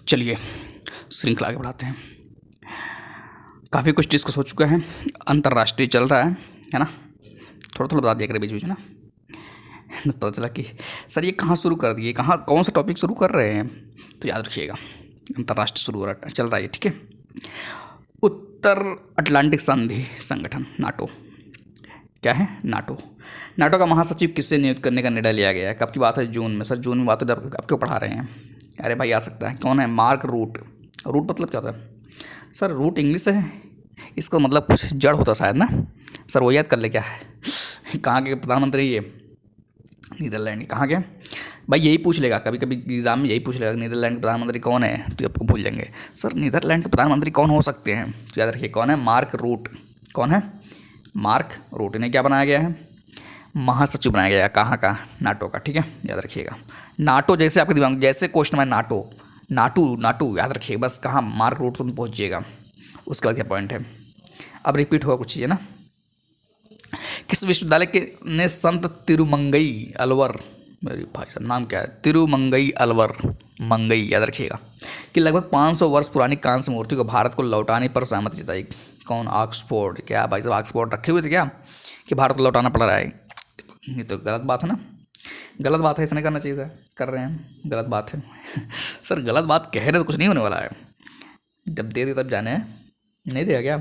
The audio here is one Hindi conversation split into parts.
चलिए श्रृंखला आगे बढ़ाते हैं। काफ़ी कुछ डिस्कस हो चुका है, अंतर्राष्ट्रीय चल रहा है ना। थोड़ा थोड़ा बता दिया करें बीच बीच में ना, पता चला कि सर ये कहाँ शुरू कर दिए, कहाँ कौन सा टॉपिक शुरू कर रहे हैं, तो याद रखिएगा अंतर्राष्ट्रीय शुरू हो रहा चल रहा है, ठीक है। उत्तर अटलांटिक संधि संगठन नाटो, क्या है नाटो। नाटो का महासचिव किससे नियुक्त करने का निर्णय लिया गया है? कब की बात है? जून में। सर जून में बात है, अब क्यों पढ़ा रहे हैं? अरे भाई आ सकता है, कौन है? Mark root. रूट मतलब क्या होता है सर? रूट इंग्लिश है, इसका मतलब कुछ जड़ होता शायद ना सर, वो याद कर ले। क्या है कहाँ के प्रधानमंत्री? ये नीदरलैंड। कहाँ के भाई? यही पूछ लेगा कभी कभी एग्जाम में, यही पूछ लेगा नीदरलैंड के प्रधानमंत्री कौन है, तो आपको भूल जाएंगे सर नीदरलैंड के प्रधानमंत्री कौन हो सकते हैं, तो याद रखिए कौन है? Mark Rutte. कौन है? Mark Rutte. इन्हें क्या बनाया गया है? महासचिव बनाया गया है। कहाँ का? नाटो का, ठीक है, याद रखिएगा। नाटो जैसे आपके दिमाग जैसे क्वेश्चन में नाटो नाटू नाटू याद रखिए बस, कहाँ मार्क रूट तुम पहुँचिएगा। उसके बाद क्या पॉइंट है, अब रिपीट हुआ कुछ चीज़ें ना। किस विश्वविद्यालय के ने संत तिरुमंगई अलवर, मेरे भाई साहब नाम क्या है? तिरुमंगई अलवर मंगई, याद रखिएगा, कि लगभग 500 वर्ष पुरानी कांस्य मूर्ति को भारत को लौटाने पर सहमति जताई। कौन? ऑक्सफोर्ड। क्या भाई साहब ऑक्सफोर्ड रखे हुए थे क्या कि भारत को लौटाना पड़ रहा है? ये तो गलत बात है ना, गलत बात है, ऐसा नहीं करना चाहिए था, कर रहे हैं, गलत बात है सर गलत बात कहने से कुछ नहीं होने वाला है, जब दे दे तब जाने हैं, नहीं देगा क्या?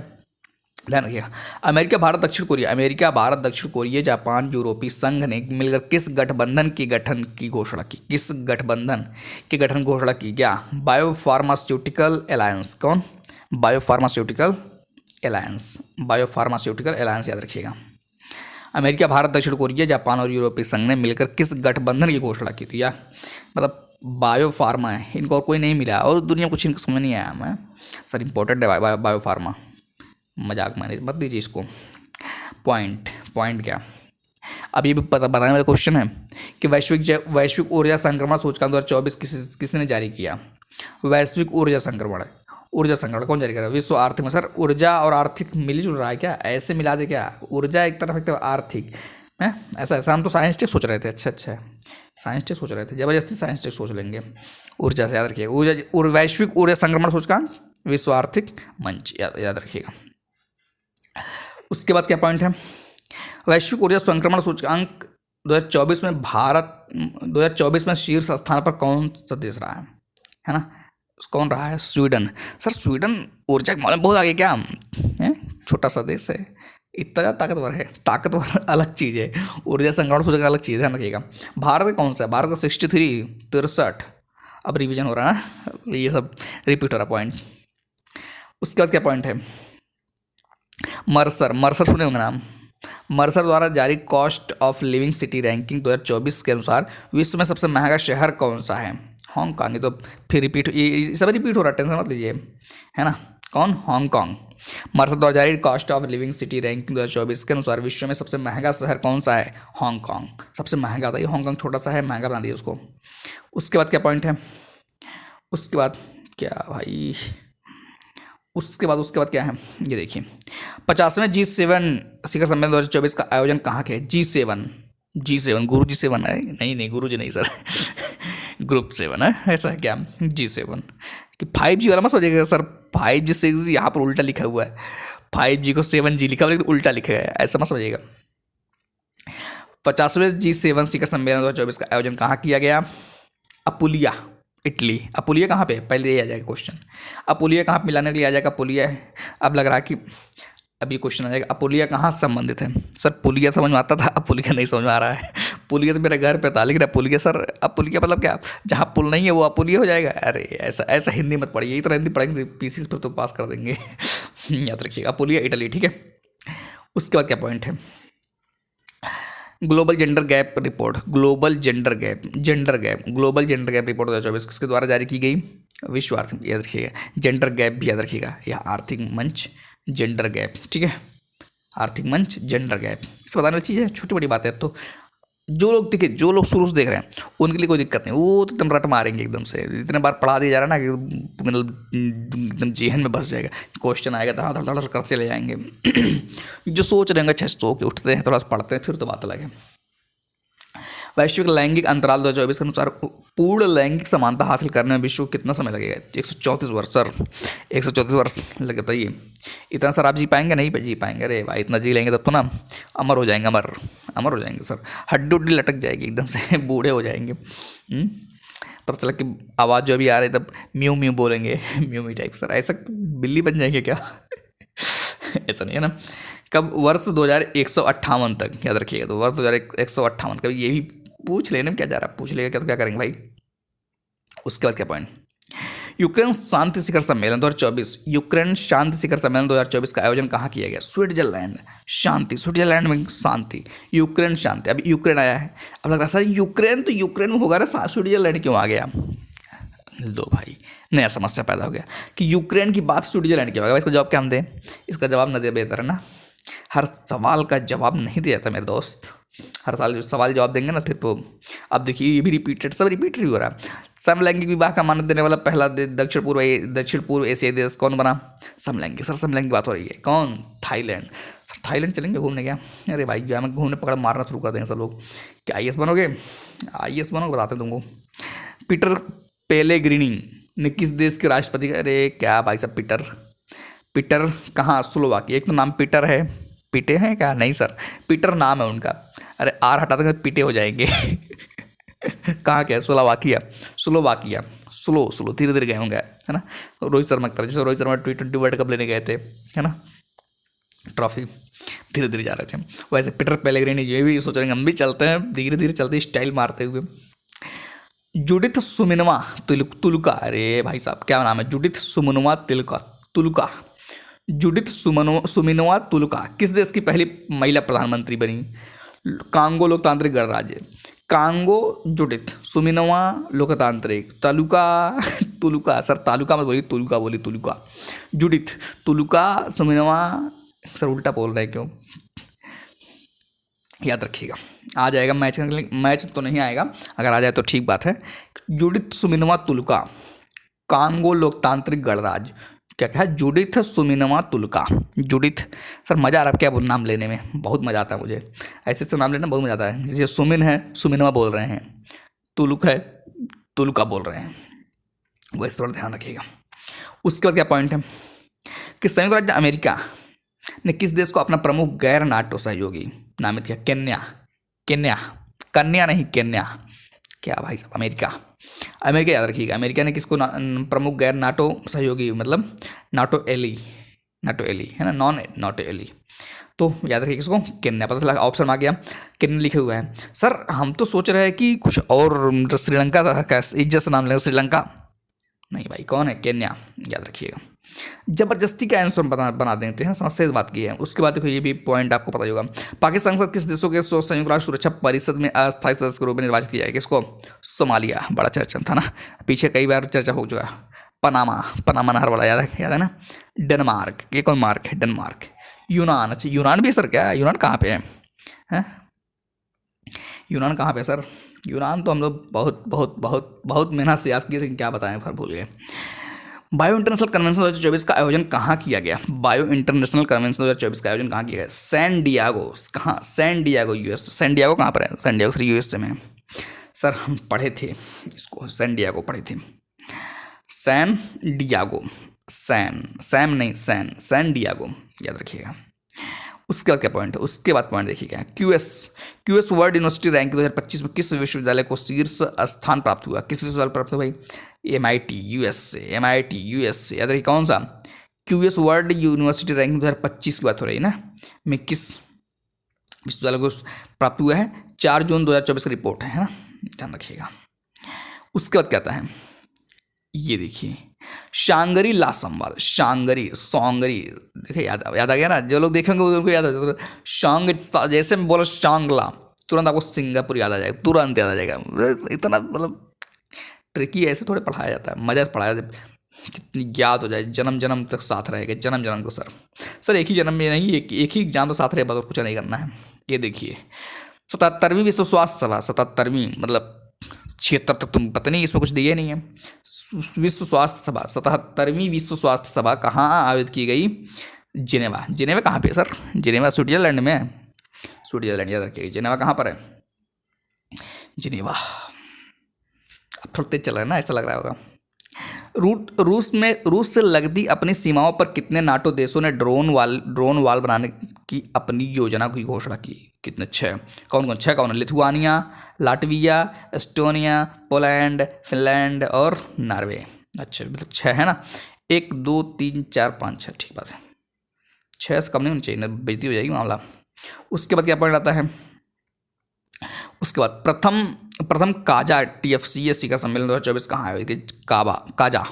ध्यान रखिएगा। अमेरिका भारत दक्षिण कोरिया, अमेरिका भारत दक्षिण कोरिया जापान यूरोपीय संघ ने मिलकर किस गठबंधन की गठन की घोषणा की? किस गठबंधन की गठन घोषणा की? क्या? Biopharmaceutical alliance. कौन? बायोफार्मास्यूटिकल अलायंस, बायोफार्मास्यूटिकल अलायंस, याद रखिएगा। अमेरिका भारत दक्षिण कोरिया जापान और यूरोपीय संघ ने मिलकर किस गठबंधन की घोषणा की थी? या मतलब बायो फार्मा है, इनको और कोई नहीं मिला और दुनिया कुछ इनको समझ नहीं आया। मैं सर इंपॉर्टेंट है बायो फार्मा, मजाक मैंने मत दीजिए इसको। पॉइंट क्या? अब ये भी बताने वाला क्वेश्चन है कि वैश्विक ऊर्जा संक्रमण सूचकांक 2024 किसने जारी किया? वैश्विक ऊर्जा संक्रमण कौन जारी कर रहा है? विश्व आर्थिक में। सर ऊर्जा और आर्थिक मिलजुल रहा है क्या? ऐसे मिला दे क्या? ऊर्जा एक तरफ आर्थिक है, ऐसा हम तो साइंस टेक सोच रहे थे। अच्छा साइंस टेक सोच रहे थे, जबरदस्ती साइंस टेक सोच लेंगे। ऊर्जा से याद रखिएगा, ऊर्जा वैश्विक ऊर्जा संक्रमण सूचकांक विश्व आर्थिक मंच, याद रखिएगा। उसके बाद क्या पॉइंट है? वैश्विक ऊर्जा संक्रमण सूचकांक 2024 में भारत 2024 में शीर्ष स्थान पर कौन सा देश रहा है ना? कौन रहा है? स्वीडन। सर स्वीडन ऊर्जा के मामले में बहुत आगे क्या है? छोटा सा देश है, इतना ज़्यादा ताकतवर है। ताकतवर अलग चीज़ है, ऊर्जा संक्रमण सूचकांक अलग चीज़ है, ध्यान रखिएगा। भारत का कौन सा है? भारत का 63, 63। अब रिवीजन हो रहा है ना, ये सब रिपीट हो रहा पॉइंट। उसके बाद क्या पॉइंट है? मर्सर सुने होंगे नाम। मर्सर द्वारा जारी cost of living city ranking 2024 के अनुसार विश्व में सबसे महंगा शहर कौन सा है? हांगकांग। ये तो फिर रिपीट, ये सब रिपीट हो रहा है, टेंशन मत लीजिए, है ना। कौन? हांगकांग। मर्सर द्वारा जारी cost of living city ranking 2024 के अनुसार विश्व में सबसे महंगा शहर कौन सा है? हांगकांग। सबसे महंगा था ये, हांगकांग छोटा सा है, महंगा बना दिया उसको। उसके बाद क्या पॉइंट है? उसके बाद क्या भाई? उसके बाद क्या है? ये देखिए 50वें G7 शिखर सम्मेलन 2024 का आयोजन कहाँ के? G7 गुरु G7 है? नहीं गुरु जी नहीं सर ग्रुप 7 है, ऐसा है क्या? G7 कि 5G वाला मत सोचिएगा सर, 5G 6G यहाँ पर उल्टा लिखा हुआ है, 5G को 7G लिखा हुआ लेकिन उल्टा लिखा है, ऐसा मत समझिएगा। 50वें G7 शिखर सम्मेलन 2024 का आयोजन कहाँ किया गया? Apulia, Italy. अपुलिया कहाँ पे? पहले ये आ जाएगा क्वेश्चन, अपुलिया कहाँ पे मिलाने के लिए आ जाएगा? अपुलिया है। अब लग रहा है कि अभी क्वेश्चन आ जाएगा अपुलिया कहाँ से संबंधित है? सर पुलिया समझ में आता था, अपुलिया नहीं समझ में आ रहा है। पुलिया तो मेरे घर पे था, लेकिन अपुलिया सर, अपुलिया मतलब क्या? जहाँ पुल नहीं है वो अपुलिया हो जाएगा? अरे ऐसा हिंदी मत पढ़िए, इतना हिंदी पढ़ेंगे पीसीस पर तो पास कर देंगे याद रखिएगा अपुलिया इटली, ठीक है। उसके बाद क्या पॉइंट है? Global gender gap report, global gender gap report 2024 किसके द्वारा जारी की गई? विश्व आर्थिक, याद रखिएगा। जेंडर गैप भी याद रखिएगा, यह आर्थिक मंच जेंडर गैप, ठीक है। आर्थिक मंच जेंडर गैप, इसे बताने वाली चीज़ है, छोटी बड़ी बात है। तो जो लोग शुरू से देख रहे हैं उनके लिए कोई दिक्कत नहीं, वो तो एकदम रट मारेंगे एकदम से, इतने बार पढ़ा दिया जा रहा है ना कि मतलब एकदम जेहन में बस जाएगा। क्वेश्चन आएगा धड़ धड़ करते चले जाएंगे जो सोच रहे होंगे 600 के उठते हैं, थोड़ा सा पढ़ते हैं, फिर तो बात अलग है। वैश्विक लैंगिक अंतराल 2024 के अनुसार पूर्ण लैंगिक समानता हासिल करने में विश्व को कितना समय लगेगा? 134 वर्ष सर, 134 वर्ष लगे। बताइए इतना सर आप जी पाएंगे? नहीं जी पाएंगे। अरे भाई इतना जी लेंगे तब तो ना अमर हो जाएंगे, अमर अमर हो जाएंगे सर। हड्डी उड्डी लटक जाएगी एकदम से, बूढ़े हो जाएंगे। पता चला कि आवाज़ जो अभी आ रही है तब म्यू म्यू बोलेंगे, म्यू म्यू टाइप। सर ऐसा बिल्ली बन जाएंगे क्या? ऐसा नहीं है ना। कब? वर्ष 2158 तक याद रखिएगा। तो वर्ष 2158 कभी ये भी पूछ लेना क्या जा रहा है, पूछ लेगा क्या तो क्या करेंगे भाई। उसके बाद क्या पॉइंट? यूक्रेन शांति शिखर सम्मेलन 2024, यूक्रेन शांति शिखर सम्मेलन 2024 का आयोजन कहाँ किया गया? स्विट्जरलैंड। शांति, स्विट्जरलैंड में शांति, यूक्रेन शांति। अभी यूक्रेन आया है, अब लग रहा है सर यूक्रेन तो यूक्रेन में होगा ना, स्विट्जरलैंड क्यों आ गया? दो भाई नया समस्या पैदा हो गया कि यूक्रेन की बात स्विट्जरलैंड क्यों आ गया। इसका जवाब क्या हम दें? इसका जवाब न दे बेहतर है ना। हर सवाल का जवाब नहीं दिया जाता मेरे दोस्त। हर साल जो सवाल जवाब देंगे ना फिर तो अब देखिए ये भी रिपीटेड, सब रिपीटेड हो रहा है। समलैंगिक विवाह का मान्यता देने वाला पहला दक्षिण पूर्व एशियाई देश कौन बना? समलैंगिक। सर समलैंगिक बात हो रही है, कौन? थाईलैंड। सर थाईलैंड चलेंगे घूमने क्या? अरे भाई जो हमें घूमने पकड़ मारना शुरू कर देंगे सब लोग। क्या IAS बनोगे? IAS बनोगे बताते हैं तुमको। पीटर पेलेग्रिनी ने किस देश के राष्ट्रपति? अरे क्या भाई साहब पीटर, पीटर कहाँ? स्लोवाकिया। एक तो नाम पीटर है, पीटे हैं क्या? नहीं सर, पीटर नाम है उनका। अरे आर हटा देंगे पीटे हो जाएंगे। कहाँ क्या? Slovakia, Slovakia. स्लो धीरे धीरे गए होंगे, है ना। रोहित शर्मा की तरह, जैसे Rohit Sharma T20 world cup लेने गए थे, है ना, ट्रॉफी धीरे धीरे जा रहे थे, वैसे पीटर पेलेग्रिनी ये भी सोच रहे हैं हम भी चलते हैं धीरे धीरे चलते स्टाइल मारते हुए। जुडिथ सुमिनवा तुलका। अरे भाई साहब क्या नाम है? जुडिथ सुमनवा तुलका। जुडिथ सुमिनवा तुलका किस देश की पहली महिला प्रधानमंत्री बनी? कांगो लोकतांत्रिक गणराज्य। कांगो जुडिथ सुमिनवा लोकतांत्रिक तुलका सर तालुका मत बोलिए, तुलका बोली, तुलका। जुडिथ तुलका सुमिनवा। सर उल्टा बोल रहे हैं क्यों? याद रखिएगा आ जाएगा मैच, मैच तो नहीं आएगा, अगर आ जाए तो ठीक बात है। जुडिथ सुमिनवा तुलका, कांगो लोकतांत्रिक गणराज्य। क्या कहा? जुडिथ सुमिनवा तुलका। जुडिथ। सर मज़ा आ रहा है क्या नाम लेने में? बहुत मज़ा आता है मुझे ऐसे से नाम लेना, बहुत मज़ा आता है। जैसे सुमिन है सुमिनवा बोल रहे हैं, तुलुक है तुलका बोल रहे हैं, वैसे थोड़ा ध्यान रखिएगा। उसके बाद क्या पॉइंट है कि संयुक्त राज्य अमेरिका ने किस देश को अपना प्रमुख गैर नाटो सहयोगी नामित किया? कन्या नहीं केन्या। क्या भाई साहब? अमेरिका याद रखिएगा। अमेरिका ने किसको प्रमुख गैर नाटो सहयोगी, मतलब नाटो एली है ना, नॉन नाटो एली, तो याद रखिए किसको? केन्या। पता चला ऑप्शन आ गया केन्या लिखे हुए हैं। सर हम तो सोच रहे हैं कि कुछ और श्रीलंका का इज्जत से नाम लेगा, श्रीलंका नहीं भाई, कौन है? केन्या। याद रखिएगा। जबरदस्ती का आंसर बना देते हैं, समस्या इस बात की है। उसके बाद देखो ये भी पॉइंट आपको पता ही होगा। पाकिस्तान के साथ किस देशों के संयुक्त राष्ट्र सुरक्षा परिषद में अस्थायी सदस्य के रूप में निर्वाचित किया जाएगा? किसको? सोमालिया। बड़ा चर्चा था ना, पीछे कई बार चर्चा हो चुका है। पनामा नहर वाला याद है ना। डेनमार्क। ये कौन मार्क है? डेनमार्क। यूनान। अच्छा यूनान भी सर क्या? यूनान कहाँ पे है? यूनान कहाँ पे सर? यूनान तो हम लोग बहुत बहुत बहुत बहुत मेहनत से याद किए थे, क्या बताएं फिर भूल गए। बायो इंटरनेशनल कन्वेंशन 2024 का आयोजन कहाँ किया गया? बायो इंटरनेशनल कन्वेंशन 2024 का आयोजन कहाँ किया गया? San Diego. कहाँ? San Diego US। San Diego कहाँ पर है? सैन डियागो सर USA में। सर हम पढ़े थे इसको, सैन डियागो पढ़े थे। सैन डियागो, सैन डियागो याद रखिएगा। उसके बाद क्या पॉइंट है? उसके बाद पॉइंट देखिएगा। QS वर्ल्ड यूनिवर्सिटी रैंकिंग 2025 में किस विश्वविद्यालय को शीर्ष स्थान प्राप्त हुआ? किस विश्वविद्यालय प्राप्त हुआ भाई? MIT USA। याद रखिए कौन सा? QS वर्ल्ड यूनिवर्सिटी रैंकिंग 2025 की बात हो रही है ना, में किस विश्वविद्यालय को प्राप्त हुआ है? 4 जून 2024 की रिपोर्ट है ना, ध्यान रखिएगा। उसके बाद क्या आता है ये देखिए, शांगरी ला संवाद। सौंगरी देखिए याद आ गया ना, जो लोग देखेंगे उनको याद आ जाएगा। जैसे मैं बोला शांगला, तुरंत आपको सिंगापुर याद आ जाएगा, तुरंत याद आ जाएगा। इतना मतलब ट्रिकी ऐसे थोड़े पढ़ाया जाता है, मजा से पढ़ाया जाता है, कितनी याद हो जाए, जन्म जन्म तक साथ रहेगा, जन्म को। सर एक ही जन्म में नहीं, एक ही एग्जाम तो साथ रहे, कुछ नहीं करना है। ये देखिए 77वीं विश्व स्वास्थ्य सभा, 77वीं मतलब 76 तक तुम पता नहीं, इसमें कुछ दिए नहीं है। विश्व स्वास्थ्य सभा, 77वीं विश्व स्वास्थ्य सभा कहाँ आयोजित की गई? जिनेवा कहाँ पे सर? जिनेवा स्विट्जरलैंड में है। स्विट्जरलैंड याद रखिएगा। जिनेवा कहाँ पर है? जिनेवा। अब थोड़ा तेज चल रहा है ना, ऐसा लग रहा होगा। रूस से लगती अपनी सीमाओं पर कितने नाटो देशों ने ड्रोन वाल बनाने की अपनी योजना की घोषणा की? कितने? 6। कौन कौन? 6 कौन? Lithuania, Latvia, Estonia, Poland, Finland और नॉर्वे। अच्छा, मतलब 6 है ना। 1 2 3 4 5 6, ठीक बात है। 6 से कम नहीं होनी चाहिए, बेइज्जती हो जाएगी मामला। उसके बाद क्या पॉइंट आता है? उसके बाद प्रथम काजा TFCA शिखर सम्मेलन 2024 कहाँ है? काजा।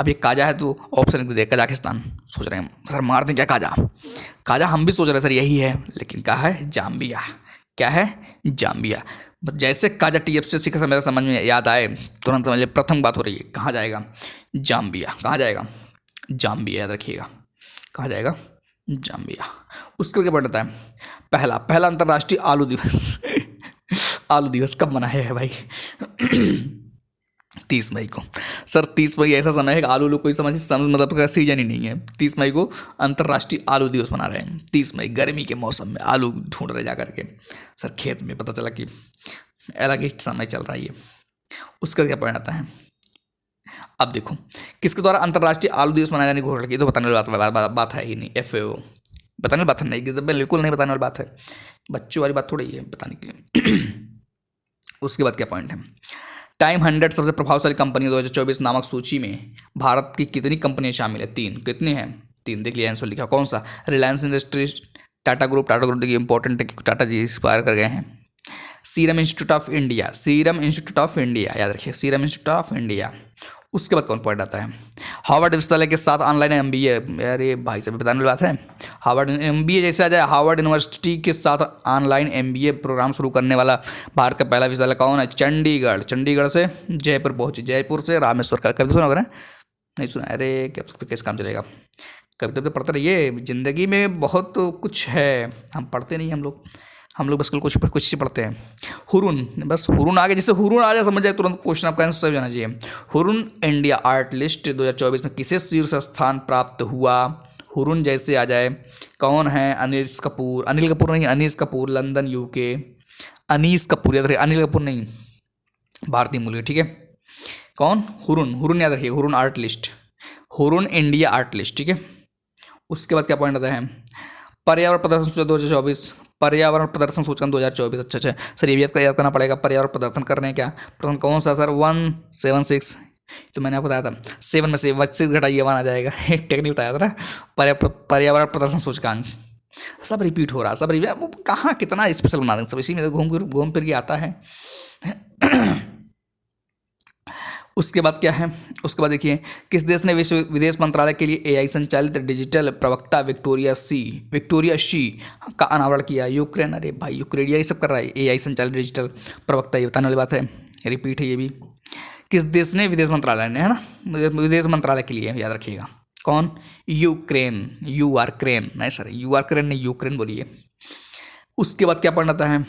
अब ये काजा है तो ऑप्शन दे, कजाकिस्तान। सोच रहे हैं सर मार दें क्या काजा? काजा हम भी सोच रहे हैं सर यही है, लेकिन कहा है जाम्बिया। क्या है? जाम्बिया। जैसे काजा TFCA शिखर सम्मेलन समझ में याद आए तुरंत समझ लिया प्रथम बात हो रही है। कहाँ जाएगा? जाम्बिया। कहाँ जाएगा? जाम्बिया, याद रखिएगा। कहाँ जाएगा? जाम्बिया। उसके क्या पढ़ता है? पहला अंतर्राष्ट्रीय आलू दिवस आलू दिवस कब मनाया है भाई? 30 मई को। सर 30 मई ऐसा समय है कि आलू कोई समझ मतलब का सीजन ही नहीं है। 30 मई को अंतर्राष्ट्रीय आलू दिवस मना रहे हैं। 30 मई गर्मी के मौसम में आलू ढूंढ रहे जा करके सर खेत में, पता चला कि अलग ही समय चल रहा है ये। उसका क्या पॉइंट आता है? अब देखो, किसके द्वारा अंतर्राष्ट्रीय आलू दिवस मनाया जाने की घोषणा की? तो बताने वाली बात है ही नहीं। FAO बताने वाली बात है नहीं, बिल्कुल नहीं बताने वाली बात है। बच्चों वाली बात थोड़ी है बताने के लिए। उसके बाद क्या पॉइंट है? टाइम 100 सबसे प्रभावशाली कंपनी 2024 नामक सूची में भारत की कितनी कंपनियां शामिल है? 3। कितनी है? 3। देख लिया आंसर लिखा। कौन सा? रिलायंस इंडस्ट्रीज, टाटा ग्रुप देखिए इंपॉर्टेंट है क्योंकि टाटा जी एक्सपायर कर गए हैं। सीरम इंस्टीट्यूट ऑफ इंडिया, याद रखिए, सीरम इंस्टीट्यूट ऑफ इंडिया। उसके बाद कौन पॉइंट आता है? हार्वर्ड विश्वविद्यालय के साथ ऑनलाइन MBA। अरे भाई साहब बताने वाली बात है। हार्वर्ड MBA जैसे आ जाए, हार्वर्ड यूनिवर्सिटी के साथ ऑनलाइन MBA प्रोग्राम शुरू करने वाला भारत का पहला विश्वविद्यालय कौन है? चंडीगढ़ से जयपुर पहुंची, जयपुर से रामेश्वर का। कभी सुना होगा ना? नहीं सुना? अरे कैसे काम चलेगा? कभी तो पढ़ते रहिए, जिंदगी में बहुत कुछ है, हम पढ़ते नहीं। हम लोग बस कुछ ही पढ़ते हैं। हुरून आ गया, जिससे हुरून आ जाए समझ जाए तुरंत क्वेश्चन आपका आंसर जाना चाहिए। हुरून इंडिया आर्ट लिस्ट 2024 में किसे शीर्ष स्थान प्राप्त हुआ? हुरून जैसे आ जाए, कौन है? Anil Kapoor, London UK। अनीस कपूर, याद रखिए, अनिल कपूर नहीं, भारतीय मूल के, ठीक है। कौन? हुरून याद रखिए, हुरून इंडिया आर्ट लिस्ट, ठीक है। उसके बाद क्या पॉइंट आता है? पर्यावरण प्रदर्शन सूचकांक 2024। अच्छा सर, ये भी याद करना पड़ेगा। पर्यावरण प्रदर्शन कर रहे हैं क्या? प्रदर्शन कौन सा सर? 176। तो मैंने आपको बताया था 7 में से 6 घटाइए 1 आ जाएगा। एक टेक्निक बताया था ना, पर्यावरण प्रदर्शन सूचकांक। सब रिपीट हो रहा, वो कहाँ कितना स्पेशल बना देंगे, सब इसी में घूम फिर के आता है। उसके बाद क्या है? उसके बाद देखिए, किस देश ने विश्व विदेश मंत्रालय के लिए AI संचालित डिजिटल प्रवक्ता विक्टोरिया शी का अनावरण किया? यूक्रेन। अरे भाई यूक्रेन ये सब कर रहा है, AI संचालित डिजिटल प्रवक्ता, ये बताने वाली बात है, रिपीट है ये भी। किस देश ने? विदेश मंत्रालय ने, है ना, विदेश मंत्रालय के लिए, याद रखिएगा। कौन? यूक्रेन। यूक्रेन नहीं सर, यूक्रेन नहीं, यूक्रेन बोलिए। उसके बाद क्या पढ़ना आता है?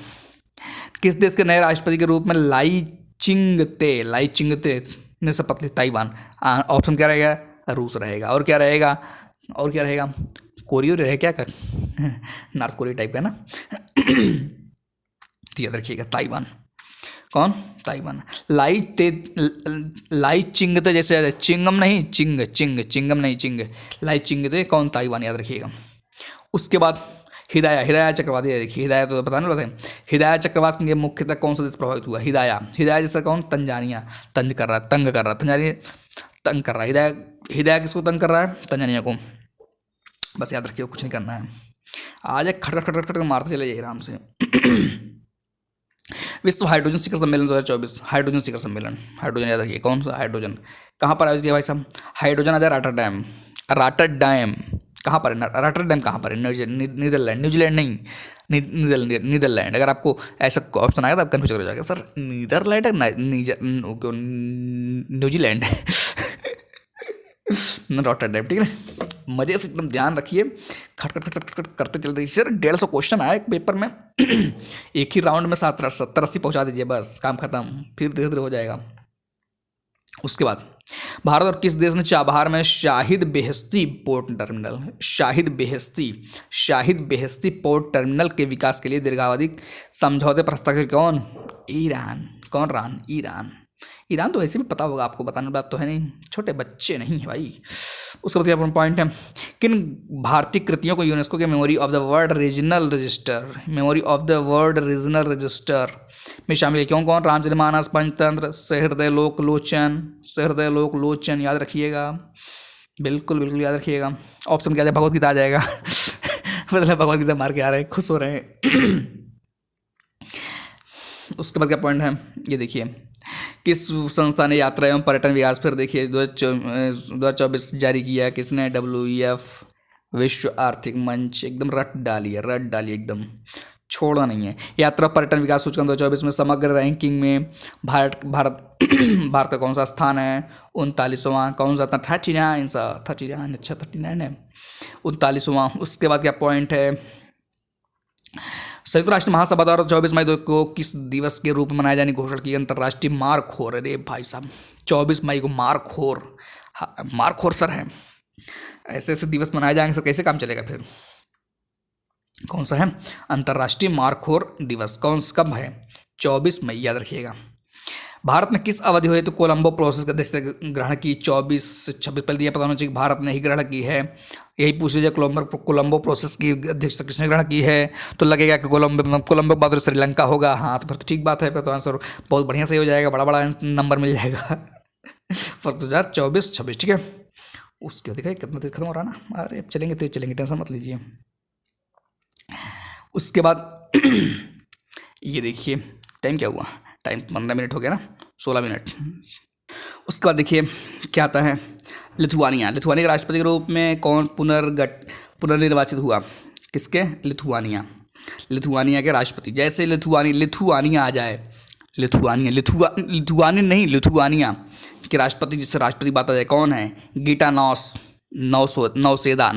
किस देश के नए राष्ट्रपति के रूप में लाई चिंगते ने शपथ ली? ताइवान। ऑप्शन क्या रहेगा? रूस रहेगा। और क्या रहेगा? कोरिया रहेगा क्या? नॉर्थ कोरिया टाइप का ना। तो याद रखिएगा ताइवान। कौन? ताइवान। लाई चिंगते जैसे, चिंगम नहीं, चिंगम नहीं, लाई चिंगते कौन? ताइवान, याद रखिएगा। उसके बाद हिदाया चक्रवाती, देखिए हिदाया तो पता नहीं बताए। हिदाया चक्रवात के मुख्यतः कौन सा देश प्रभावित हुआ? हिदाया जैसा कौन? तंजानिया। तंग कर रहा तंजानिया, तंग कर रहा है। हिदाया किसको तंग कर रहा है? तंजानिया को। बस याद रखिए, कुछ नहीं करना है। आज एक खटखट मारते चले जाइए आराम से। विश्व हाइड्रोजन शिखर सम्मेलन 2024, हाइड्रोजन शिखर सम्मेलन, हाइड्रोजन याद रखिए, कौन सा हाइड्रोजन, कहाँ पर आयोजित किया भाई साहब? हाइड्रोजन आ जाए रॉटरडैम। कहाँ पर है? रॉटरडैम कहाँ पर है? न्यूजीलैंड नहीं, नीदरलैंड। अगर आपको ऐसा ऑप्शन आएगा तो आप कन्फ्यूज हो जाएगा, सर नीदरलैंड न्यूजीलैंड रॉटरडैम, ठीक है। मजे से एकदम ध्यान रखिए, खट करते चलते। सर 150 क्वेश्चन आया एक पेपर में। एक ही राउंड में 70-80 पहुंचा दीजिए, बस काम खत्म, फिर धीरे धीरे हो जाएगा। उसके बाद भारत और किस देश ने चाबहार में Shahid Beheshti port terminal, Shahid Beheshti port terminal के विकास के लिए दीर्घावधि समझौते पर हस्ताक्षर? कौन? ईरान। कौन? ईरान। ईरान तो वैसे भी पता होगा आपको, बताने बात तो है नहीं, छोटे बच्चे नहीं है भाई। उसके बाद क्या पॉइंट है? किन भारतीय कृतियों को यूनेस्को के memory of the world regional register में शामिल है? कौन? रामचरितमानस, पंचतंत्र, सहृदय लोक लोचन, याद रखिएगा, बिल्कुल बिल्कुल याद रखिएगा। ऑप्शन क्या है? भगवत गीता आ जाएगा। मतलब भगवत गीता मार के आ रहे हैं, खुश हो रहे हैं। उसके बाद क्या पॉइंट है, ये देखिए, किस संस्था ने यात्रा एवं पर्यटन विकास, फिर देखिए 2024 जारी किया? किसने? WEF, विश्व आर्थिक मंच। एकदम रट डालिए एकदम, छोड़ना नहीं है। यात्रा पर्यटन विकास सूचकांक 2024 में समग्र रैंकिंग में भारत भारत का कौन सा स्थान है? 39वां। कौन सा था? 39। अच्छा 39 है, 39वां। उसके बाद क्या पॉइंट है? संयुक्त राष्ट्र महासभा द्वारा 24 मई को किस दिवस के रूप में मनाए जाने की घोषणा की? अंतर्राष्ट्रीय मारखोर। अरे भाई साहब, 24 मई को मारखोर, मारखोर सर है, ऐसे ऐसे दिवस मनाए जाएंगे सर, कैसे काम चलेगा फिर? कौन सा है? अंतर्राष्ट्रीय मारखोर दिवस। कब है? 24 मई, याद रखिएगा। भारत ने किस अवधि हुए तो कोलंबो प्रोसेस का अध्यक्षता ग्रहण की? 24-26। पहले दिया पता होना चाहिए, भारत ने ही ग्रहण की है। यही पूछ लीजिए, कोलंबो प्रोसेस की अध्यक्षता किसने ग्रहण की है? तो लगेगा कि कोलंबो के बाद श्रीलंका होगा। हाँ, तो फिर तो ठीक बात है, फिर तो आंसर बहुत बढ़िया से हो जाएगा, बड़ा बड़ा नंबर मिल जाएगा। पर 2024-26, ठीक है। उसके बाद देखा कितना तेज खत्म हो रहा ना। अरे चलेंगे, तेज चलेंगे, टेंशन मत लीजिए। उसके बाद ये देखिए, टाइम क्या हुआ? टाइम 15 मिनट हो गया ना, 16 मिनट। उसके बाद देखिए क्या आता है? लिथुआनिया के राष्ट्रपति के रूप में कौन पुनर्निर्वाचित हुआ? किसके? लिथुआनिया के राष्ट्रपति। जैसे लिथुआनिया आ जाए, लिथुआनिया के राष्ट्रपति, जिससे राष्ट्रपति बात आ जाए, कौन है? गीटानॉस नौसेदा।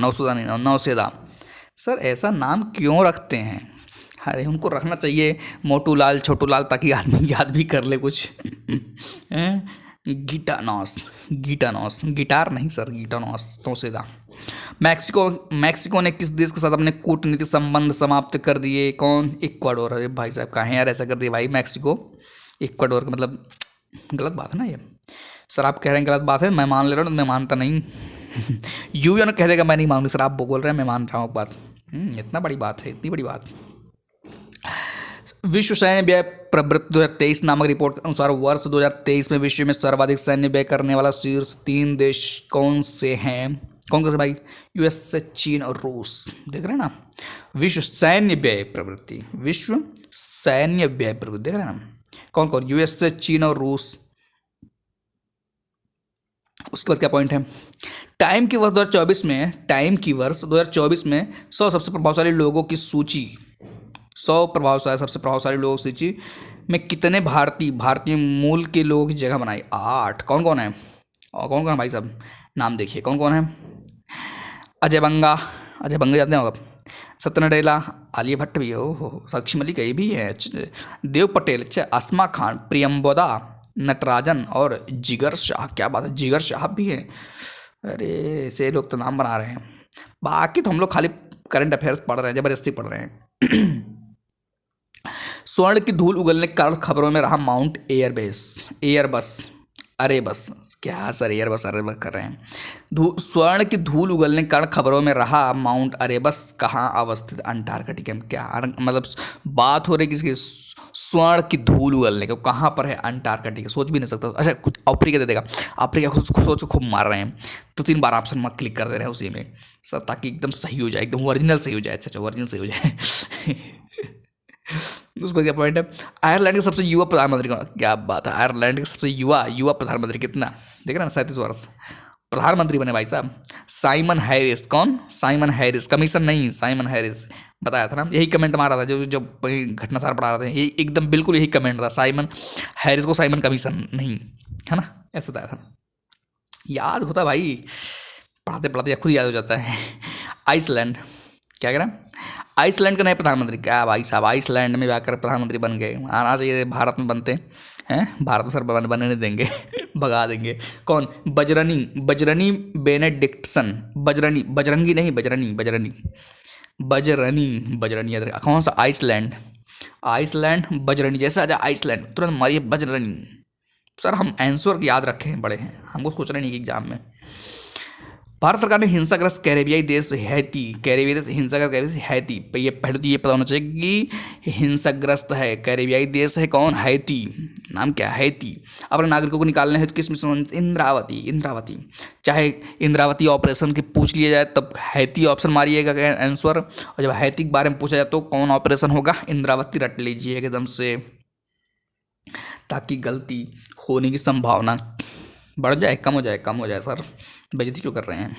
सर ऐसा नाम क्यों रखते हैं? अरे उनको रखना चाहिए मोटू लाल, छोटू लाल, ताकि आदमी याद भी कर ले कुछ। गीटानॉस, गिटार नहीं सर, गीटानॉस नौसेदा। मैक्सिको ने किस देश के साथ अपने कूटनीतिक संबंध समाप्त कर दिए? कौन? इक्वाडोर। अरे भाई साहब, कहाँ यार ऐसा कर दिया भाई? मैक्सिको इक्वाडोर का मतलब गलत बात है ना ये। सर आप कह रहे हैं गलत बात है, मैं मान ले रहा हूँ, मैं मानता नहीं। यूएन कह देगा मैं नहीं मानूंगी। सर आप बोल रहे हैं, मैं मान रहा हूँ बात। इतना बड़ी बात है, इतनी बड़ी बात। विश्व सैन्य व्यय प्रवृत्ति 2023 नामक रिपोर्ट के अनुसार वर्ष 2023 में विश्व में सर्वाधिक सैन्य व्यय करने वाला शीर्ष 3 देश कौन से हैं? कौन से भाई? यूएसए, चीन और रूस। देख रहे हैं ना, विश्व सैन्य व्यय प्रवृत्ति देख रहे हैं ना, कौन कौन? यूएसए, चीन और रूस। उसके बाद क्या पॉइंट है? टाइम की वर्ष 2024 में 100 सबसे प्रभावशाली लोगों की सूची, 100 सबसे प्रभावशाली लोगों की सूची में कितने भारतीय मूल के लोगों की जगह बनाई? 8। कौन कौन है? और कौन कौन है भाई साहब? नाम देखिए, कौन कौन है? अजय बंगा जानते हो आप? सत्य नडेला, आलिया भट्ट भी हो, साक्षी मलिक ये भी है, देव पटेल, अस्मा खान, प्रियंबदा नटराजन और जिगर शाह। क्या बात है, जिगर शाह भी है। अरे ऐसे लोग तो नाम बना रहे हैं। बाकी तो हम लोग खाली करंट अफेयर्स पढ़ रहे हैं, जबरदस्ती पढ़ रहे हैं। स्वर्ण की धूल उगलने के कारण खबरों में रहा माउंट एयरबस। अरे बस क्या सर, एयरबस कर रहे हैं। स्वर्ण की धूल उगलने के कारण खबरों में रहा माउंट एयरबस कहाँ अवस्थित? अंटार्कटिका में। क्या मतलब बात हो रही किसकी? स्वर्ण की धूल उगलने का, कहाँ पर है? अंटार्कटिका। सोच भी नहीं सकता। अच्छा कुछ अफ्रीका दे देगा, अफ्रीका खुद सोचो, खूब मार रहे हैं तो 3 बार ऑप्शन मत क्लिक कर दे रहे हैं उसी में सर, ताकि एकदम सही हो जाए, एकदम ओरिजिनल सही हो जाए। अच्छा ओरिजिनल सही हो जाए। उसको क्या पॉइंट है? आयरलैंड के सबसे युवा प्रधानमंत्री कौन? क्या बात है, आयरलैंड के सबसे युवा प्रधानमंत्री कितना? देख रहे हैं ना, 37 वर्ष प्रधानमंत्री बने भाई साहब। Simon Harris. कौन? साइमन हैरिस, कमीशन नहीं, साइमन हैरिस। बताया था ना, यही कमेंट मारा था जो घटना सार पढ़ा रहे थे, यही एकदम बिल्कुल यही कमेंट था, साइमन हैरिस को साइमन कमीशन नहीं, है ना, ऐसा बताया था। याद होता भाई, पढ़ाते पढ़ाते खुद याद हो जाता है। आइसलैंड, क्या कह रहे हैं? आइसलैंड के नए प्रधानमंत्री। क्या भाई साहब, आइसलैंड में जाकर प्रधानमंत्री बन गए। आना चाहिए, भारत में बनते हैं, भारत में सर बनने नहीं देंगे। भगा देंगे। कौन? Bjarni, Bjarni Benediktsson, Bjarni, Bajrangi नहीं, बजरनी, बजरनी, बजरनी, बजरनी याद रखा। कौन सा? आइसलैंड, आइसलैंड, बजरनी, जैसे आ जाए आइसलैंड तुरंत मारिए बजरनी। सर हम आंसर याद रखे हैं, बड़े हैं, हमको सोचना नहीं कि एग्जाम में। भारत सरकार ने हिंसाग्रस्त कैरेबियाई देश हैती, कैरेबियाई देश हिंसाग्रस्त कैरेबियाई हैती, ये पहले तो ये पता होना चाहिए कि हिंसाग्रस्त है कैरेबियाई देश है कौन? हैती। नाम क्या? हैती। अपने नागरिकों को निकालने हेतु किस मिशन? इंद्रावती, इंद्रावती। चाहे इंद्रावती ऑपरेशन की पूछ लिया जाए तब हैती ऑप्शन मारिएगा आंसर, और जब हैती के बारे में पूछा जाए तो कौन ऑपरेशन होगा? इंद्रावती रट लीजिए एकदम से, ताकि गलती होने की संभावना बढ़ जाए, कम हो जाए, कम हो जाए। सर बेइज्जती क्यों कर रहे हैं?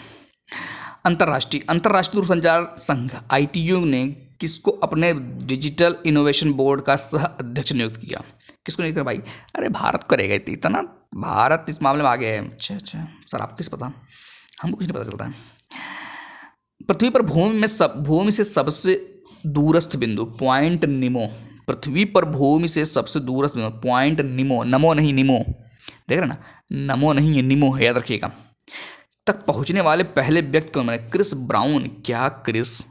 अंतर्राष्ट्रीय, अंतर्राष्ट्रीय दूरसंचार संघ ITU ने किसको अपने डिजिटल इनोवेशन बोर्ड का सह अध्यक्ष नियुक्त किया? किसको नियुक्त किया भाई? अरे भारत करेगा इतना, भारत इस मामले में आगे है। अच्छा अच्छा सर, आपको किस पता? हमको कुछ नहीं पता चलता है। पृथ्वी पर भूमि से सबसे दूरस्थ बिंदु पॉइंट निमो, पृथ्वी पर भूमि से सबसे दूरस्थ बिंदु पॉइंट निमो, नमो नहीं निमो, देख रहे ना, नमो नहीं है निमो है, याद रखिएगा। तक पहुंचने वाले पहले व्यक्ति कौन बने? Chris Brown. क्या क्रिस?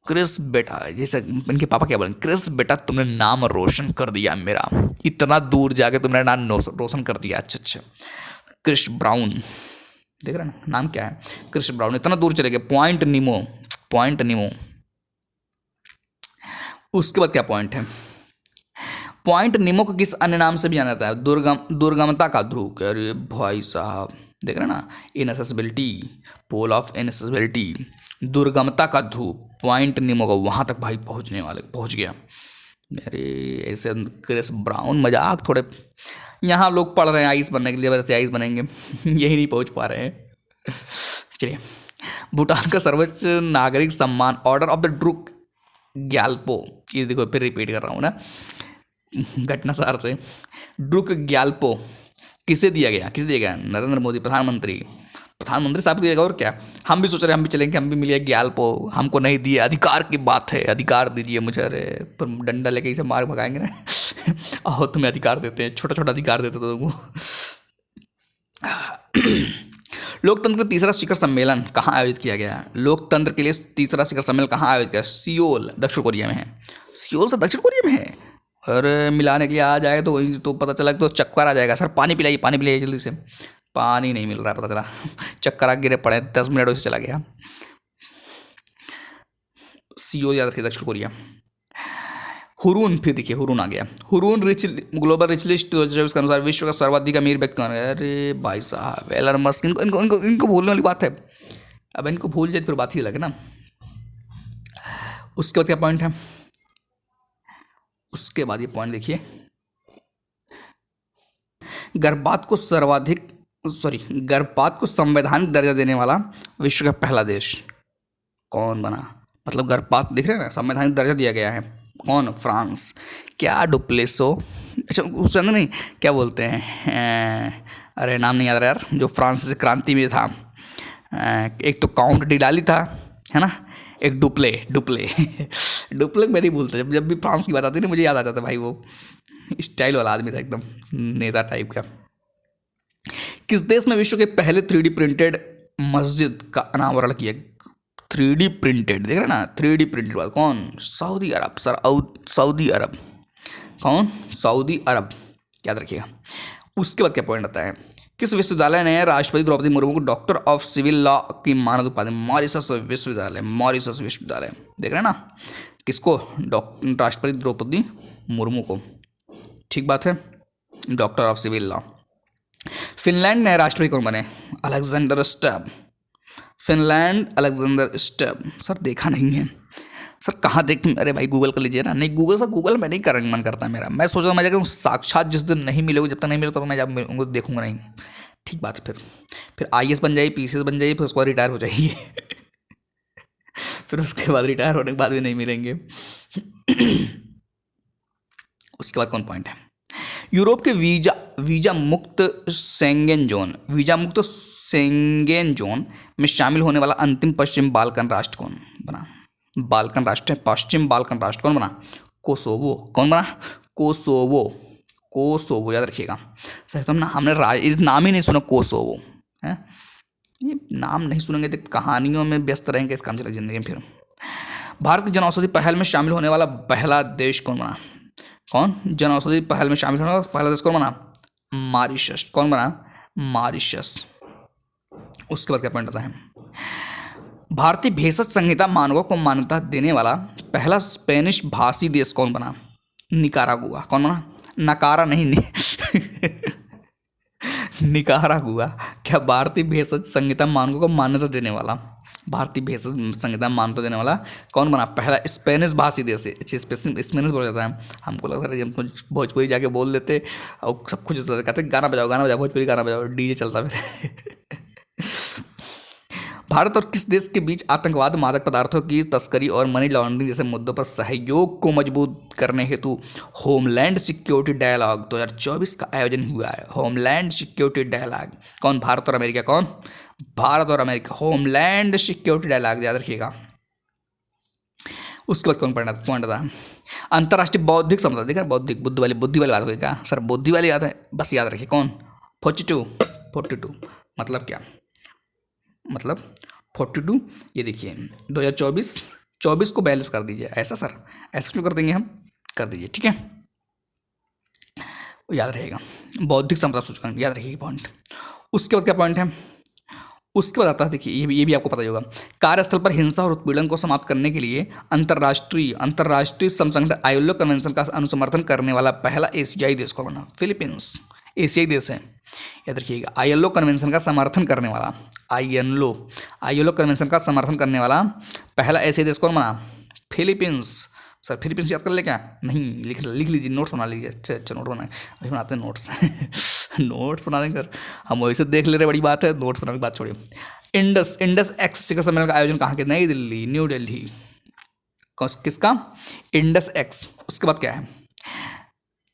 क्रिस बेटा, जैसे इनके पापा क्या बोले, क्रिस बेटा तुमने नाम रोशन कर दिया मेरा, इतना दूर जाके तुमने नाम रोशन कर दिया। अच्छा अच्छा, क्रिस ब्राउन, देख रहे ना, नाम क्या है? क्रिस ब्राउन, इतना दूर चले गए। पॉइंट निमो, पॉइंट निमो। उसके बाद क्या पॉइंट है? पॉइंट निमो को किस अन्य नाम से भी जाना जाता है? दुर्गमता का ध्रुव। अरे भाई साहब, देख रहे ना, इनएसेसिबिलिटी, पोल ऑफ इनएसेसिबिलिटी, दुर्गमता का ध्रुव पॉइंट निमो का, वहां तक भाई पहुंच गया। अरे ऐसे क्रिस ब्राउन, मजाक थोड़े, यहाँ लोग पढ़ रहे हैं आइस बनने के लिए, वैसे आइस बनेंगे यही नहीं पहुंच पा रहे हैं। चलिए, भूटान का सर्वोच्च नागरिक सम्मान order of the Druk Gyalpo, ये देखो फिर रिपीट कर रहा हूँ ना घटनासार से, ड्रुक ग्याल्पो किसे दिया गया? किसे दिया गया? नरेंद्र मोदी, प्रधानमंत्री साहब को दिया गया। और क्या, हम भी सोच रहे हैं हम भी चलेंगे, हम भी मिलिए ग्याल्पो, हमको नहीं दिए, अधिकार की बात है, अधिकार दीजिए मुझे। अरे पर डंडा लेके इसे मार भगाएंगे ना और तुम्हें अधिकार देते हैं, छोटा छोटा अधिकार देते तुमको। लोकतंत्र का तीसरा शिखर सम्मेलन कहाँ आयोजित किया गया? लोकतंत्र के लिए तीसरा शिखर सम्मेलन कहाँ आयोजित किया? सियोल, दक्षिण कोरिया में है। सियोल से दक्षिण कोरिया में है। और मिलाने के लिए आ जाएगा तो पता चला तो चक्कर आ जाएगा। सर पानी पिलाइए जल्दी से, पानी नहीं मिल रहा है, पता चला चक्कर आ गिरे पड़े, 10 मिनट से चला गया। सियोल याद रखिए, दक्षिण कोरिया। हुरून, फिर देखिए हुरून आ गया। हुरून ग्लोबल रिच लिस्ट 2024 के अनुसार विश्व का सर्वाधिक अमीर व्यक्ति कौन है? अरे भाई साहब, एलन मस्क। इनको भूलने वाली बात है, अब इनको भूल जाए फिर बात ही लगे ना। उसके बाद क्या पॉइंट है? उसके बाद ये पॉइंट देखिए, गर्भपात को संवैधानिक दर्जा देने वाला विश्व का पहला देश कौन बना? मतलब गर्भपात देख रहे हैं ना, संवैधानिक दर्जा दिया गया है। कौन? फ्रांस। क्या डुप्लेसो, अच्छा उस अंदर नहीं, क्या बोलते हैं, अरे नाम नहीं याद रहा यार, जो फ्रांस से क्रांति में था। एक तो काउंट डिलाली था, है ना, एक डुप्ले मैं नहीं भूलता, जब भी फ्रांस की बात आती है ना मुझे याद आ जाता भाई, वो स्टाइल वाला आदमी था एकदम, नेता टाइप का। किस देश में विश्व के पहले 3D प्रिंटेड मस्जिद का अनावरण किया? 3D प्रिंटेड, देख रहे ना, 3D प्रिंटेड बात, कौन? सऊदी अरब। सर सऊदी अरब, कौन? सऊदी अरब, याद रखिएगा। उसके बाद क्या पॉइंट आता है? किस विश्वविद्यालय ने राष्ट्रपति द्रौपदी मुर्मू को डॉक्टर ऑफ सिविल लॉ की मानद उपाधि? मॉरिशस विश्वविद्यालय, देख रहे हैं ना, किसको? राष्ट्रपति द्रौपदी मुर्मू को, ठीक बात है, doctor of civil law. Finland में राष्ट्रपति कौन बने? Alexander Stubb. Finland, Alexander Stubb. Sir देखा नहीं है सर, कहाँ देख, अरे भाई गूगल कर लीजिए ना। नहीं गूगल में नहीं करने मन करता मेरा, मैं सोच रहा हूँ मैं जाकर साक्षात जिस दिन नहीं मिलोगे, जब तक नहीं मिलो तब मैं जब उनको देखूंगा नहीं। ठीक बात है, फिर IAS बन जाइए, PCS बन जाइए, फिर उसके बाद रिटायर हो जाइए फिर उसके बाद रिटायर होने के बाद भी नहीं मिलेंगे उसके बाद कौन पॉइंट है? यूरोप के वीजा मुक्त सेंगेन जोन में शामिल होने वाला अंतिम पश्चिम बाल्कन राष्ट्र कौन बना? पश्चिम बाल्कन राष्ट्र कौन बना? कोसोवो। कौन बना? कोसोवो, याद रखिएगा सर। तो हमने इस नाम ही नहीं सुना, कोसोवो है, ये नाम नहीं सुनेंगे तो कहानियों में व्यस्त रहेंगे इस काम से जिंदगी में। फिर भारत की जनऔषधि पहल में शामिल होने वाला पहला देश कौन बना? कौन जनऔषधि पहल में शामिल होने वाला पहला देश कौन बना? मॉरिशस। कौन बना? मॉरिशस। उसके बाद क्या पॉइंट आता है? भारतीय भेषज संहिता मानकों को मान्यता देने वाला पहला स्पेनिश भाषी देश कौन बना? निकारागुआ। कौन बना? नकारा नहीं निकारागुआ। क्या भारतीय भेषज संहिता मानकों को मान्यता देने वाला, भारतीय भेषज संहिता मान्यता देने वाला कौन बना? पहला स्पेनिश भाषी देश है। स्पेनिश बोला जाता है, हमको लगता है हम भोजपुरी जाके बोल देते और सब कुछ कहते गाना बजाओ गाना बजाओ, भोजपुरी गाना बजाओ, डीजे चलता फिर। भारत और किस देश के बीच आतंकवाद, मादक पदार्थों की तस्करी और मनी लॉन्ड्रिंग जैसे मुद्दों पर सहयोग को मजबूत करने हेतु होमलैंड सिक्योरिटी डायलॉग 2024 का आयोजन हुआ है? Homeland security dialogue. कौन? भारत और अमेरिका। कौन? भारत और अमेरिका। होमलैंड सिक्योरिटी डायलॉग, याद रखिएगा। उसके बाद कौन पॉइंट था? अंतर्राष्ट्रीय बौद्धिक समझौता। देखा बौद्धिक, बुद्धि वाली बात होगी क्या सर? बुद्धि वाली याद है, बस याद रखिए। कौन? 42 मतलब क्या? मतलब 42, ये देखिए 2024 को 42 कर दीजिए। ऐसा सर? ऐसा क्यों कर देंगे हम? कर दीजिए, ठीक है, याद रहेगा। बौद्धिक संपदा सूचकांक, याद रखिए पॉइंट। उसके बाद क्या पॉइंट है? उसके बाद आता है, देखिए ये भी आपको पता ही होगा। कार्यस्थल पर हिंसा और उत्पीड़न को समाप्त करने के लिए अंतर्राष्ट्रीय श्रम संगठन आईएलओ कन्वेंशन का अनुसमर्थन करने वाला पहला एशियाई देश कौन बना? फिलीपींस। एशियाई देश है, याद रखिएगा। आईएलओ कन्वेंशन का समर्थन करने वाला, आईएलओ कन्वेंशन का समर्थन करने वाला पहला एशियाई देश कौन बना? फिलीपींस। सर फिलीपींस याद कर ले क्या? नहीं, लिख लीजिए, नोट्स बना लीजिए। अच्छा नोट बनाए, अभी बनाते हैं नोट्स। नोट्स बना देंगे सर, हम वैसे देख ले रहे, बड़ी बात है, नोट्स बनाने की बात छोड़िए। इंडस एक्स शिखर सम्मेलन का आयोजन कहाँ के? नई दिल्ली, न्यू दिल्ली। किसका? Indus x. उसके बाद क्या है?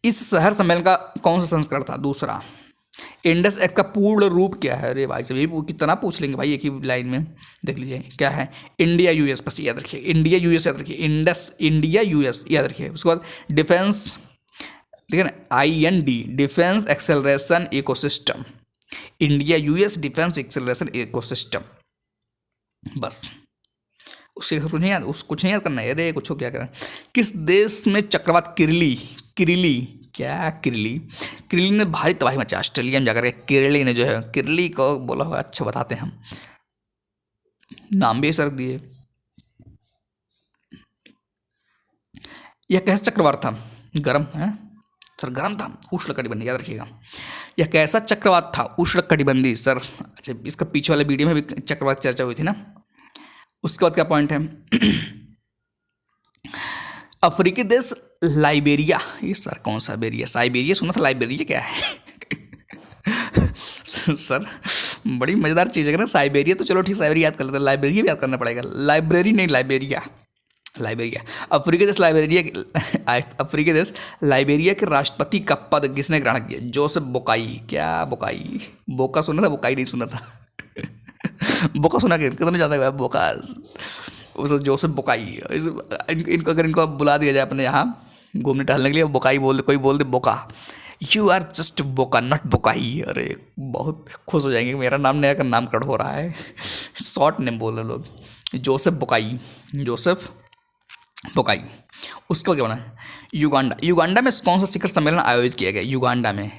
इस शहर सम्मेलन का कौन सा संस्करण था? दूसरा। इंडस एक्स का पूर्ण रूप क्या है? अरे भाई साहब ये कितना पूछ लेंगे भाई एक ही लाइन में, देख लीजिए क्या है? इंडिया यूएस, बस याद रखिए, इंडिया यूएस याद रखिए, इंडिया यूएस याद रखिए। उसके बाद डिफेंस, ठीक है ना, IND, defence acceleration ecosystem, India US defence acceleration ecosystem, बस। उससे कुछ नहीं याद, कुछ नहीं याद करना है। अरे कुछ हो क्या करें? किस देश में चक्रवात किरली ने भारी तबाही मचा? ऑस्ट्रेलिया में जाकर के किरली ने जो है, किरली को बोला हुआ, अच्छा बताते हैं हम, नाम भी सर दिए। यह कैसा चक्रवात था? गर्म है सर, गर्म था, उष्णकटिबंधीय, याद रखिएगा। यह कैसा चक्रवात था? उष्णकटिबंधीय सर। अच्छा, इसका पीछे वाले वीडियो में भी चक्रवात चर्चा हुई थी ना। उसके बाद क्या पॉइंट है? अफ्रीकी देश लाइबेरिया, ये सर कौन सा बेरिया? साइबेरिया सुना था, लाइबेरिया क्या है? सर बड़ी मजेदार चीज़ है ना, साइबेरिया तो चलो ठीक, साइबेरिया याद कर लेते हैं, लाइबेरिया भी याद करना पड़ेगा। लाइब्रेरी नहीं, लाइबेरिया। अफ्रीकी देश लाइबेरिया के राष्ट्रपति का पद किसने ग्रहण किया? जोसेफ बोकाई। क्या बोकाई? बोका सुना था, बोकाई नहीं सुना था। बोका सुना के कितना ज़्यादा है बोका, उस जोसेफ बोकाई। इनको अगर इनको बुला दिया जाए अपने यहाँ घूमने टहलने के लिए, बोकाई कोई बोल दे बोका, यू आर जस्ट बोका नॉट बोकाई, अरे बहुत खुश हो जाएंगे। मेरा नाम नया का नाम कट हो रहा है, शॉर्ट नेम बोल रहे लोग, जोसेफ बोकाई। उसके बाद क्या बना है? युगांडा में कौन सा शिखर सम्मेलन आयोजित किया गया? युगांडा में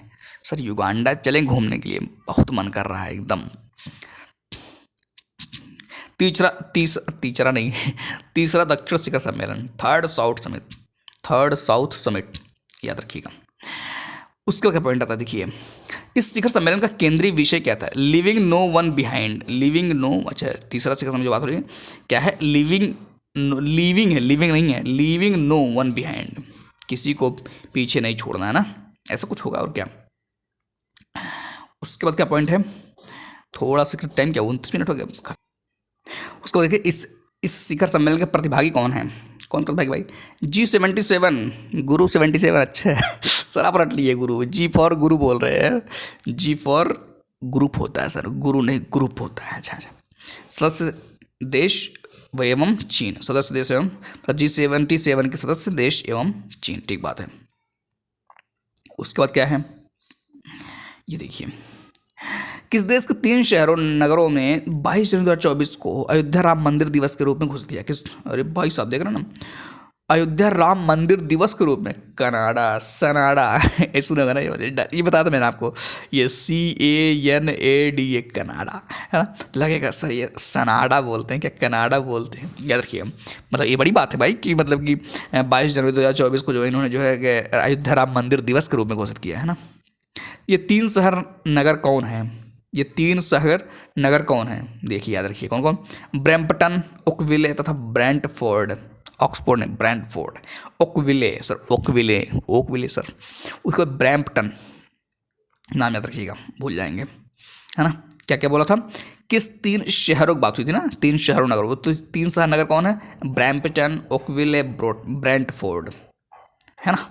सर, युगांडा चलें घूमने के लिए, बहुत मन कर रहा है एकदम। तीसरा दक्षिण शिखर सम्मेलन, थर्ड साउथ समिट, याद रखिएगा। उसके क्या पॉइंट आता है? देखिए इस शिखर सम्मेलन का केंद्रीय विषय क्या था? लिविंग नो वन बिहाइंड, अच्छा तीसरा शिखर सम्मेलन जो बात हो रही है क्या है? लिविंग नहीं है, लिविंग नो वन बिहाइंड, किसी को पीछे नहीं छोड़ना है ना, ऐसा कुछ होगा और क्या। उसके बाद क्या पॉइंट है? थोड़ा सा टाइम क्या 29 मिनट हो गया। उसको देखिए, इस शिखर सम्मेलन के प्रतिभागी कौन है? कौन प्रतिभागी भाई? G77, गुरु 77। अच्छा सर आप रट लिए, गुरु, G फॉर गुरु बोल रहे हैं, G फॉर ग्रुप होता है सर, गुरु नहीं ग्रुप होता है। अच्छा सदस्य देश एवं चीन, सदस्य देश एवं G77 के सदस्य देश एवं चीन, ठीक बात है। उसके बाद क्या है, ये देखिए, किस देश के 3 शहरों नगरों में 22 जनवरी 2024 को अयोध्या राम मंदिर दिवस के रूप में घोषित किया? किस, अरे भाई साहब देख रहे हैं ना, अयोध्या राम मंदिर दिवस के रूप में। कनाडा, सनाडा ये सुना होगा ना, ये बताया था मैंने आपको, ये CANADA कनाडा है ना, तो लगेगा सर ये सनाडा बोलते हैं क्या, कनाडा बोलते हैं, याद रखिए। मतलब ये बड़ी बात है भाई कि मतलब कि 22 जनवरी 2024 को जो इन्होंने जो है कि अयोध्या राम मंदिर दिवस के रूप में घोषित किया है ना। ये 3 शहर नगर कौन है, ये 3 शहर नगर कौन है, देखिए याद रखिए कौन कौन, ब्रैम्पटन, ओकविले तथा ब्रेंटफोर्ड। ऑक्सफोर्ड नहीं, Brentford, Oakville sir, Oakville, Oakville sir, उसके बाद ब्रैम्पटन, नाम याद रखिएगा, भूल जाएंगे, है ना। क्या क्या बोला था, किस 3 शहरों की बात हुई थी ना, 3 शहरों नगर, वो तो 3 शहर नगर कौन है, ब्रैम्पटन, ओकविले, ब्रेंटफोर्ड, है ना।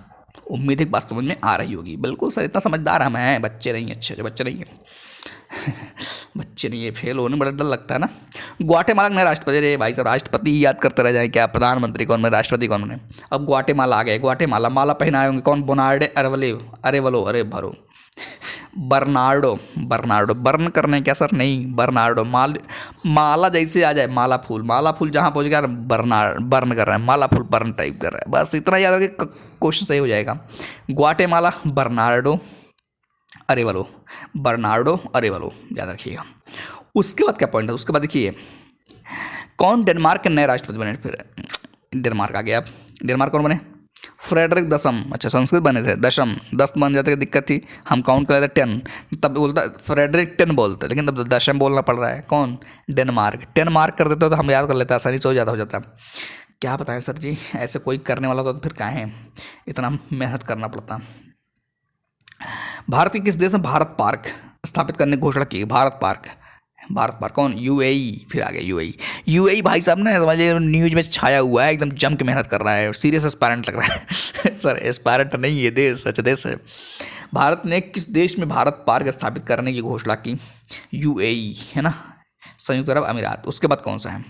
उम्मीद है बात समझ में आ रही होगी। बिल्कुल सर, इतना समझदार हम हैं, बच्चे नहीं, अच्छे बच्चे नहीं हैं बच्चे नहीं है, फेल होने में बड़ा डर लगता है ना। ग्वाटेमाला के नए राष्ट्रपति, रे भाई साहब राष्ट्रपति ही याद करते रह जाए क्या, प्रधानमंत्री कौन बने, राष्ट्रपति कौन बने। अब ग्वाटेमाला आ गए, ग्वाटेमाला, माला पहनाए होंगे कौन, बोनार्डे अरेवलो, अरे भरो, बर्नार्डो, बर्नार्डो, बर्न करने क्या सर, नहीं, बर्नार्डो, माला जैसे आ जाए, माला फूल जहाँ पहुँच गया, बर्न कर रहे हैं, माला फूल बर्न टाइप कर रहा है, बस इतना याद रखिए, क्वेश्चन सही हो जाएगा। ग्वाटेमाला, बर्नार्डो अरेवलो, बर्नार्डो अरेवलो, याद रखिएगा। उसके बाद क्या पॉइंट है, उसके बाद देखिए, कौन डेनमार्क के नए राष्ट्रपति बने, फिर डेनमार्क आ गया। अब डेनमार्क कौन बने, फ्रेडरिक दसम, अच्छा संस्कृत बने थे, दशम, 10 बन जाते, दिक्कत थी, हम काउंट कर लेते 10, तब बोलता फ्रेडरिक 10 बोलते, लेकिन तब दशम बोलना पड़ रहा है, कौन, डेनमार्क, 10 मार्क कर देते हो तो हम याद कर लेते, आसानी से हो जाता। क्या बताएं सर जी, ऐसे कोई करने वाला तो फिर काहे इतना मेहनत करना पड़ता। भारत के किस देश में भारत पार्क स्थापित करने की घोषणा की, भारत पार्क कौन, UAE, फिर आ गया UAE भाई साहब ने समझिए न्यूज में छाया हुआ है, एकदम जम के मेहनत कर रहा है, सीरियस एस्पायरेंट लग रहा है सर एस्पायरेंट नहीं, ये देश अच्छा देश है। भारत ने किस देश में भारत पार्क स्थापित करने की घोषणा की, UAE है ना, संयुक्त अरब अमीरात। उसके बाद कौन सा है,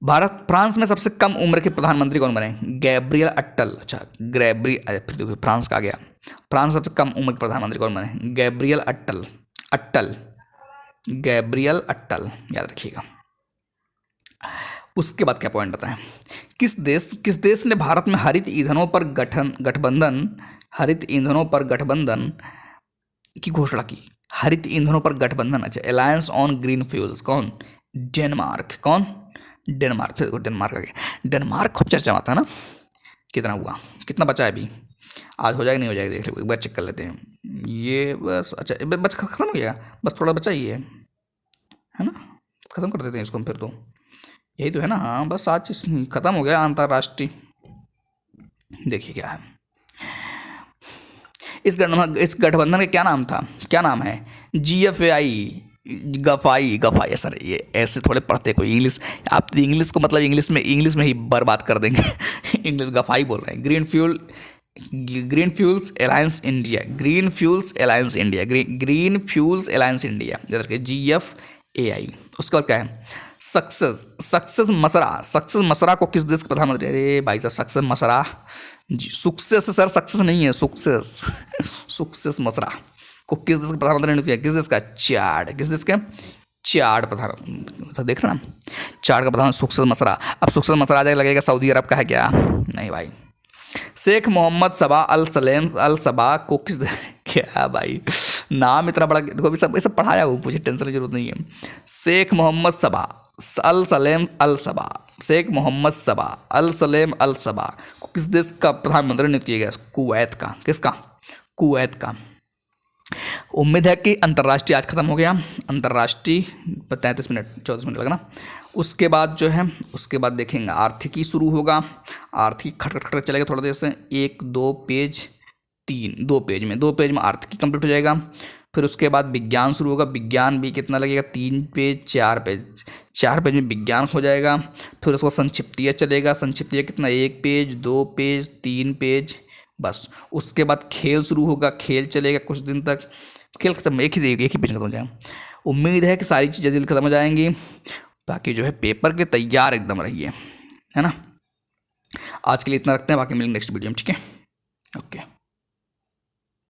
फ्रांस में सबसे कम उम्र के प्रधानमंत्री कौन बने, गैब्रियल अट्टल, अच्छा फिर देखो फ्रांस का आ गया, फ्रांस सबसे कम उम्र के प्रधानमंत्री कौन बने, गैब्रियल अट्टल, गैब्रियल अट्टल, याद रखिएगा। उसके बाद क्या पॉइंट आता है, किस देश ने भारत में हरित ईंधनों पर गठबंधन की घोषणा की, हरित ईंधनों पर गठबंधन, अच्छा अलायंस ऑन ग्रीन फ्यूल्स, कौन, डेनमार्क, कौन, डेनमार्क, फिर डेनमार्क आ गया, डेनमार्क खूब चर्चा में आता है ना। कितना हुआ, कितना बचा है अभी, आज हो जाएगा नहीं हो जाएगा, देख लो एक बार चेक कर लेते हैं, ये बस, अच्छा बच खत्म हो गया, बस थोड़ा बचा ही है ना, खत्म कर देते हैं इसको हम फिर, तो यही तो है ना, हाँ बस आज खत्म हो गया अंतर्राष्ट्रीय। देखिए क्या है, इस गठबंधन का क्या नाम है, गफाई सर, ये ऐसे थोड़े पढ़ते कोई इंग्लिश, आप इंग्लिश को मतलब इंग्लिश में ही बर्बाद कर देंगे इंग्लिश गफाई बोल रहे हैं, green fuels alliance India, green fuels alliance India, GFAI। उसके बाद क्या है, सक्सेस मसरा को किस देश के प्रधानमंत्री, अरे भाई साहब सक्सेस मसरा जी, सर सक्सेस नहीं है, सक्सेस मसरा को किस देश का प्रधानमंत्री ने किया, किस देश का, चाड प्रधान, देख रहे ना, चाड का प्रधान सक्सेस मसरा। अब सक्सेस मसरा आ जाएगा, लगेगा सऊदी अरब का है क्या, नहीं भाई। शेख मोहम्मद सबा अल सबा को किस क्या भाई, नाम इतना बड़ा, देखो अभी सब पढ़ाया हुआ, मुझे टेंशन की जरूरत नहीं है। शेख मोहम्मद सबा अल सलेम अल सबा को किस देश का प्रधानमंत्री नियुक्त किया गया, कुवैत का, किसका, कुवैत का। उम्मीद है कि अंतर्राष्ट्रीय आज खत्म हो गया, अंतर्राष्ट्रीय 33 मिनट 14 मिनट लगना। उसके बाद जो है, उसके बाद देखेंगे आर्थिकी शुरू होगा, आर्थिक खट चलेगा थोड़ा देर से, 1 2 पेज 3, 2 पेज में आर्थिकी कंप्लीट हो जाएगा। फिर उसके बाद विज्ञान शुरू होगा, विज्ञान भी कितना लगेगा, 3 पेज 4 पेज में विज्ञान हो जाएगा। फिर उसको संक्षिप्तीय चलेगा, संक्षिप्तीय कितना, 1 पेज 2 पेज 3 पेज, बस। उसके बाद खेल शुरू होगा, खेल चलेगा कुछ दिन तक, खेल खत्म, एक ही पेज खत्म हो जाएगा। उम्मीद है कि सारी चीज़ें जल्दी खत्म हो जाएंगी, बाकी जो है पेपर के तैयार एकदम रहिए, है ना। आज के लिए इतना रखते हैं, बाकी मिलेंगे नेक्स्ट वीडियो में, ठीक है, ओके।